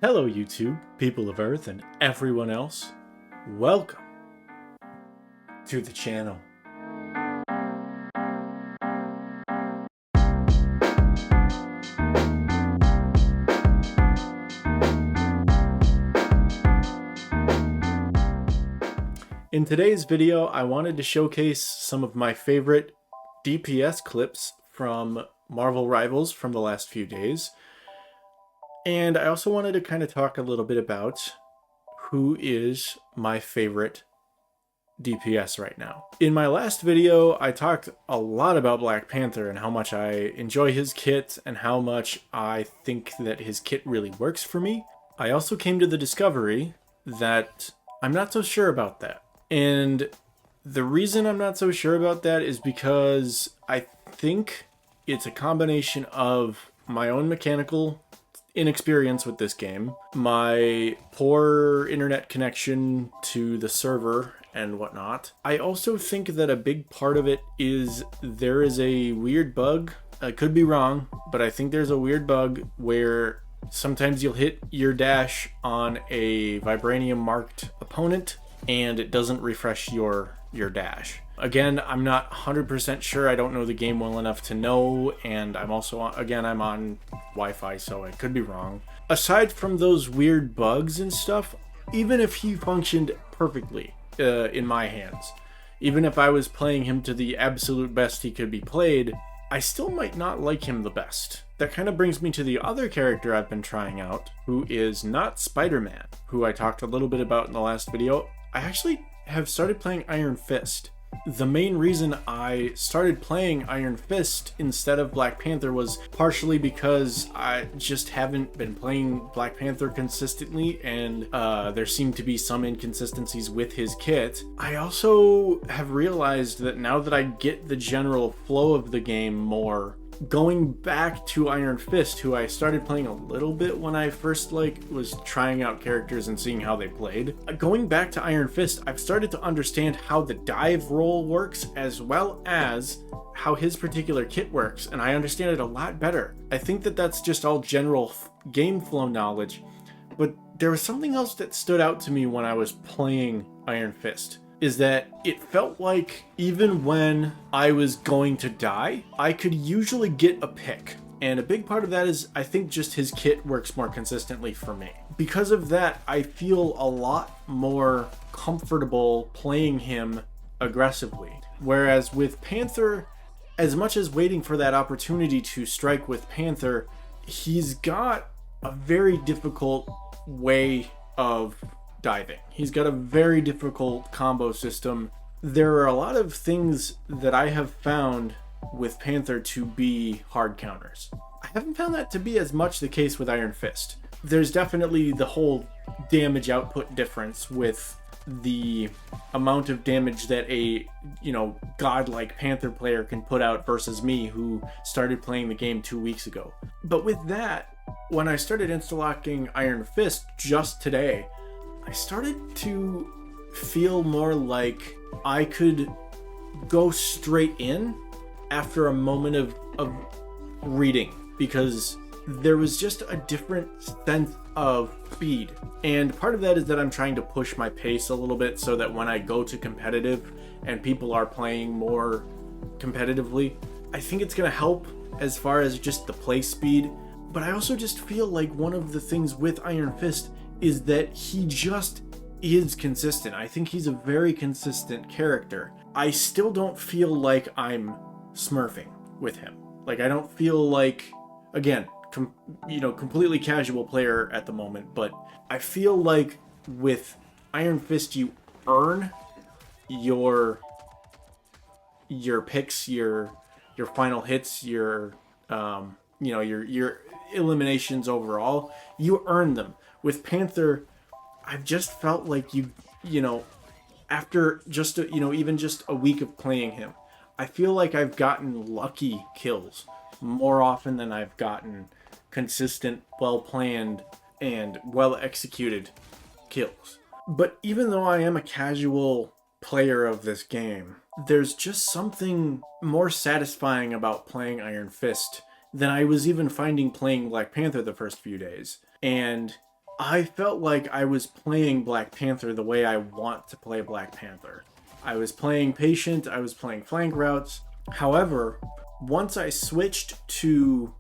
Hello YouTube, people of Earth, and everyone else. Welcome to the channel. In today's video, I wanted to showcase some of my favorite DPS clips from Marvel Rivals from the last few days. And I also wanted to kind of talk a little bit about who is my favorite DPS right now. In my last video, I talked a lot about Black Panther and how much I enjoy his kit and how much I think that his kit really works for me. I also came to the discovery that I'm not so sure about that. And the reason I'm not so sure about that is because I think it's a combination of my own mechanical inexperience with this game, my poor internet connection to the server and whatnot. I also think that a big part of it is there is a weird bug. I could be wrong, but I think there's a weird bug where sometimes you'll hit your dash on a vibranium marked opponent and it doesn't refresh your dash. Again, I'm not 100% sure. I don't know the game well enough to know, and I'm also, I'm on Wi-Fi, so I could be wrong. Aside from those weird bugs and stuff, even if he functioned perfectly in my hands, even if I was playing him to the absolute best he could be played, I still might not like him the best. That kind of brings me to the other character I've been trying out, who is not Spider-Man, who I talked a little bit about in the last video. I actually have started playing Iron Fist. The main reason I started playing Iron Fist instead of Black Panther was partially because I just haven't been playing Black Panther consistently, and there seemed to be some inconsistencies with his kit. I also have realized that now that I get the general flow of the game more, going back to Iron Fist, who I started playing a little bit when I first was trying out characters and seeing how they played. Going back to Iron Fist, I've started to understand how the dive roll works as well as how his particular kit works, and I understand it a lot better. I think that that's just all general game flow knowledge, but there was something else that stood out to me when I was playing Iron Fist. Is that it felt like even when I was going to die, I could usually get a pick. And a big part of that is I think just his kit works more consistently for me. Because of that, I feel a lot more comfortable playing him aggressively. Whereas with Panther, as much as waiting for that opportunity to strike with Panther, he's got a very difficult way of diving. He's got a very difficult combo system. There are a lot of things that I have found with Panther to be hard counters. I haven't found that to be as much the case with Iron Fist. There's definitely the whole damage output difference with the amount of damage that a, godlike Panther player can put out versus me, who started playing the game 2 weeks ago. But with that, when I started insta-locking Iron Fist just today, I started to feel more like I could go straight in after a moment of reading, because there was just a different sense of speed. And part of that is that I'm trying to push my pace a little bit so that when I go to competitive and people are playing more competitively, I think it's going to help as far as just the play speed. But I also just feel like one of the things with Iron Fist is that he just is consistent. I think he's a very consistent character. I still don't feel like I'm smurfing with him. Like, I don't feel like, again, completely casual player at the moment, but I feel like with Iron Fist you earn your picks, your final hits, your eliminations overall. You earn them. With Panther, I've just felt like after just even just a week of playing him, I feel like I've gotten lucky kills more often than I've gotten consistent, well-planned, and well-executed kills. But even though I am a casual player of this game, there's just something more satisfying about playing Iron Fist than I was even finding playing Black Panther the first few days. And I felt like I was playing Black Panther the way I want to play Black Panther. I was playing patient, I was playing flank routes. However, once I switched to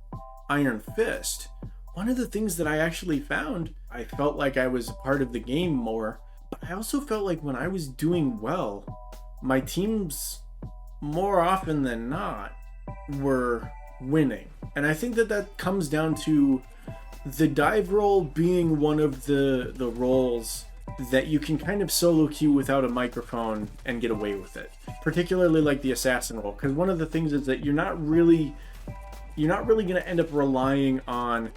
Iron Fist, one of the things that I actually found, I felt like I was a part of the game more, but I also felt like when I was doing well, my teams, more often than not, were winning. And I think that that comes down to the dive role being one of the roles that you can kind of solo queue without a microphone and get away with it, particularly like the assassin role, because one of the things is that you're not really going to end up relying on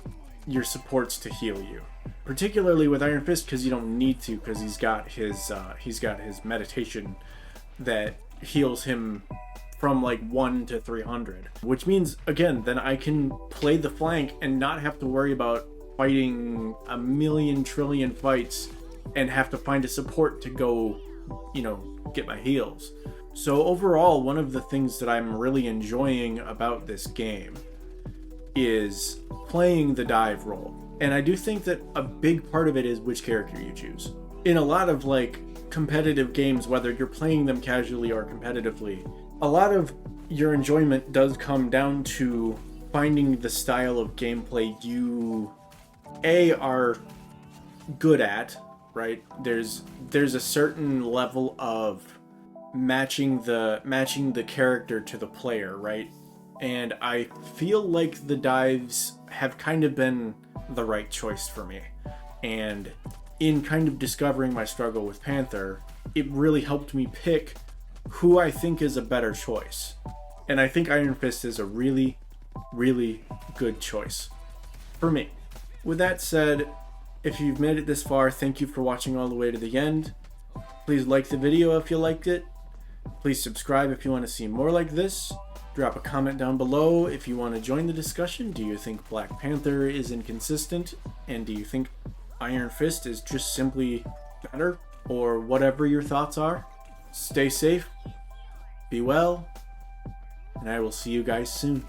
your supports to heal you, particularly with Iron Fist, because you don't need to, because he's got his meditation that heals him from like 1 to 300, which means, again, then I can play the flank and not have to worry about fighting a million trillion fights and have to find a support to go, get my heals. So overall, one of the things that I'm really enjoying about this game is playing the dive role. And I do think that a big part of it is which character you choose. In a lot of like competitive games, whether you're playing them casually or competitively, a lot of your enjoyment does come down to finding the style of gameplay you are good at, right? There's a certain level of matching the character to the player, right? And I feel like the dives have kind of been the right choice for me. And in kind of discovering my struggle with Panther, it really helped me pick who I think is a better choice. And I think Iron Fist is a really, really good choice for me. With that said, if you've made it this far, thank you for watching all the way to the end. Please like the video if you liked it. Please subscribe if you want to see more like this. Drop a comment down below if you want to join the discussion. Do you think Black Panther is inconsistent? And do you think Iron Fist is just simply better? Or whatever your thoughts are. Stay safe, be well, and I will see you guys soon.